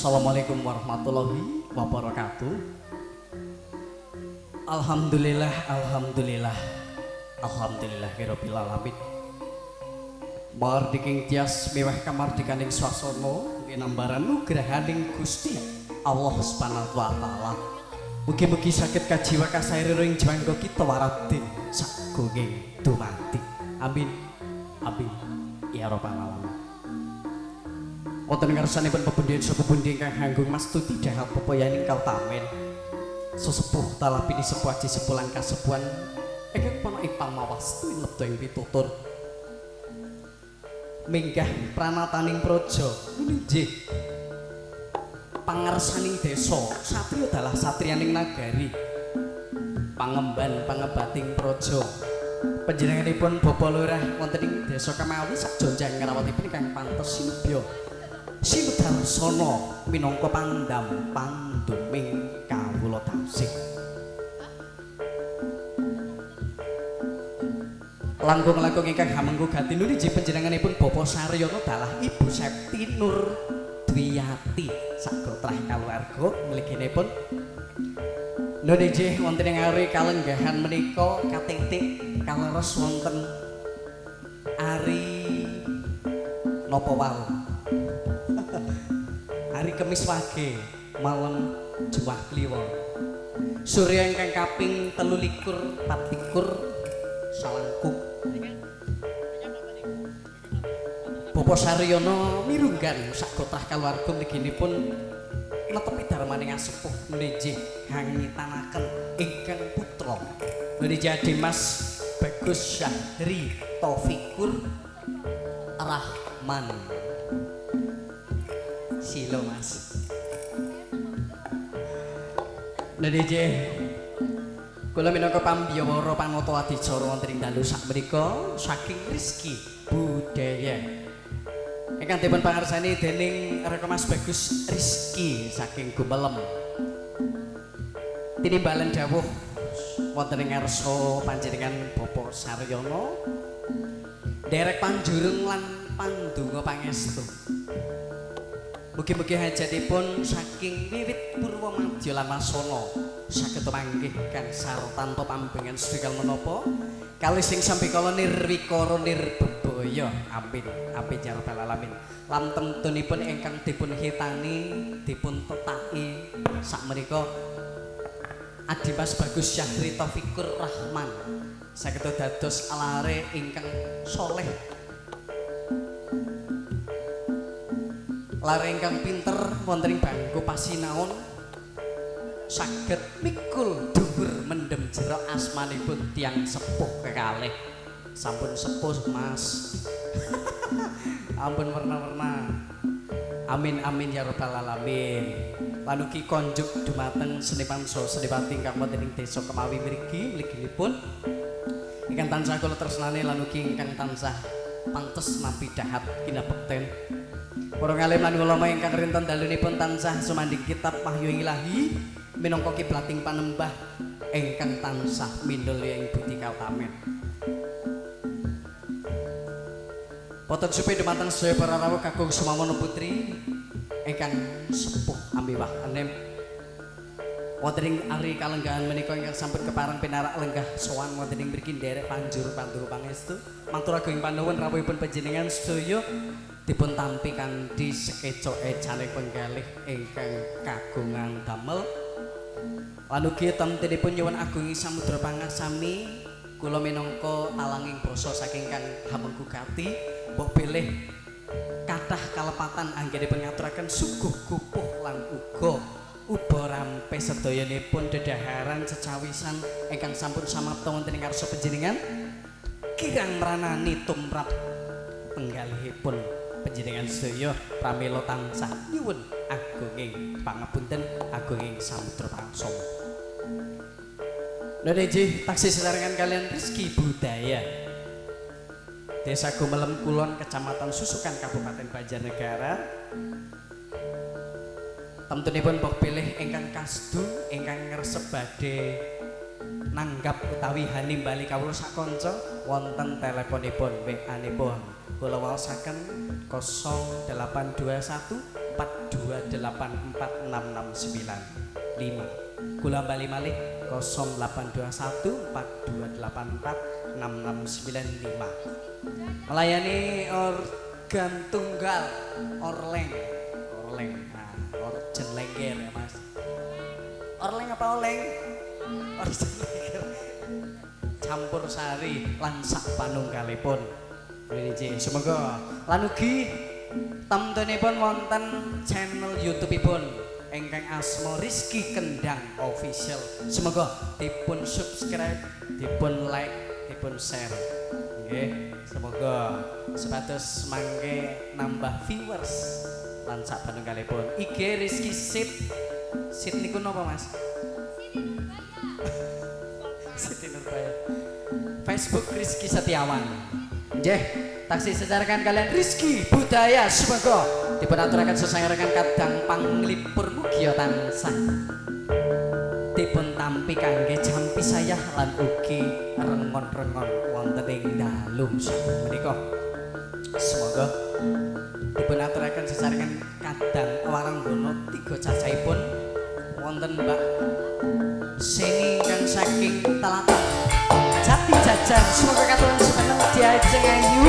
Assalamualaikum warahmatullahi wabarakatuh. Alhamdulillah, alhamdulillah, alhamdulillahirabbil alamin. Mardiking tias mewah kamardikaning swasana ginambaran nugrahaning Gusti Allah Subhanahu wa taala. Mugi-mugi saged kajiwa kasairira ing jwangga kita waradin sagunging dumati. Amin. Amin. Ya rabbal alamin. Wonten ngarsanipun pepundhen saka pundi ingkang nganggung mastuti dahar pepoyaning kautamen sesepuh talapini sepuh aji sepulan kasepuhan ingkang panake pamawastu lebda ing pitutur minggah pranataning praja nggih pangersaning desa satriya dalah satriyaning nagari pangemban pangebating praja panjenenganipun Bapak Lurah wonten ing desa Kemawi sajonjang ngrawatipun ingkang pantes sinebya Sinudarsana minangka pandam panduming kawula tansih. langkung-langkung ingkang hamengku gati nuli panjenenganipun Bapak Saryono dalah Ibu Septi Nur Dwiyati sagotrah kaluwarga mliginipun nuli nggih wonten ing ari kalenggahan menika katitik kaleres wonten ari napa wau hari Kemis Wage malam Jumat Kliwon surya ingkang kaping 23 24 salangkung Bapak Saryono mirunggan sagotrah kaluwarga mliginipun netepi darmaning asepuh nggih hangitanaken ingkang putra nggih Dimas Bagus Syahri Taufikur Rahman Silo Mas. Nggih. Kula minangka pambiyawara panata adicara wonten ing dalu sakmenika saking Rizki Budaya. Ingkang dipun pangarsani dening Reka Mas Bagus Rizki saking Gumelem. Tinimbalan dawuh wonten ing ngarsa panjenengan Bapak Saryono derek panjurung lan pandonga pangestu. Mugi-mugi hajatipun saking wiwit purwa madya lan wasana saged manggih kang sartanto pambengan sedekal menapa kalih sing sampikala nirwikara nirbebaya amin amin ya rabbal alamin lan temtunipun ingkang dipun hitani dipun tetaki sakmenika Adimas Bagus Syahri Taufikur Rahman saged dados alare ingkang soleh lare ingkang pinter wonten ing bangku pasinaon saged mikul dhuwur mendem jero asmanipun tiyang sepuh kekalih sampun sepuh Mas ampun warna-warna amin amin ya rabbal alamin lan ugi konjuk dumateng seniman saha senipati ingkang wonten ing desa Kemawi mliginipun ingkang tansah kula tresnani lan ugi ingkang tansah pantes nampi dahat kinabekten para ngalim lan ulama ingkang rinten dalunipun tansah sumandhing kitab Wahyu Ilahi minangka kiblating panembah ingkang tansah mindul ing budi kautamen. Poton supi dumateng sedaya para rawuh kakung sumamono putri ingkang sepuh ambiwah enem wonten ing ari kalenggahan menika ingkang sampun kepareng pinarak lenggah sowan wonten ing mriki nderek panjur panduru pangestu matur ageng panuwun rawuhipun panjenengan sedaya dipun tampi kanthi sekeca ejane penggalih ingkang kagungan damel lan ugi temtunipun nyuwun agung samudra pangasami kula minangka talanging basa saking kang hamengku gati mbok bilih kathah kalepatan anggenipun ngaturaken suguh gupuh lan uga uba rampe sedayanipun dedaharan cecawisan ingkang sampun samapta wonten ing ngarsa panjenengan kirang mranani tumrap penggalihipun panjenengan sedaya pramila tansah nyuwun agunging pangapunten agunging samudra pangsama. Nggih taksih sesarengan kalian Rizki Budaya Desa Gumelem Kulon Kecamatan Susukan Kabupaten Banjarnegara temtunipun mbok pilih ingkang kasdu ingkang ngresep badhe nanggap utawi hanimbali kawula sakanca wonten teleponipun WA-nipun kula waosaken 0821 4284669 kula bali malih 0821 4284665 melayani organ tunggal orleng nah organ lengger ya Mas orleng apa oleng organ lengger campur sari lan sak panunggalipun nggih semoga lan ugi temtunipun wonten channel YouTube-ipun ingkang asma Rizki Kendang Official. Semoga dipun subscribe, dipun like, dipun share. Nggih, semoga sepatus mangke nambah viewers lan sak panunggalipun. IG Rizki Sit. Sit niku napa Mas? Siti Nurbaya. Facebook Rizki Setiawan. Nggih, taksih sejarahkan kalian Rizki Budaya semoga dipun aturaken sesarengan kadang panglipur mugia tansah dipun tampi kangge jampi saya lan ugi rengon-rengon wonten ing dalem menika. Semoga dipun aturaken sesarengan kadang waranggono 3 cacahipun wonten Mbak Seni kang saking Telatan Jati Jajar. Semoga katuran semanten diajeng ayu.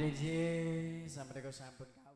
DJ sampai sampun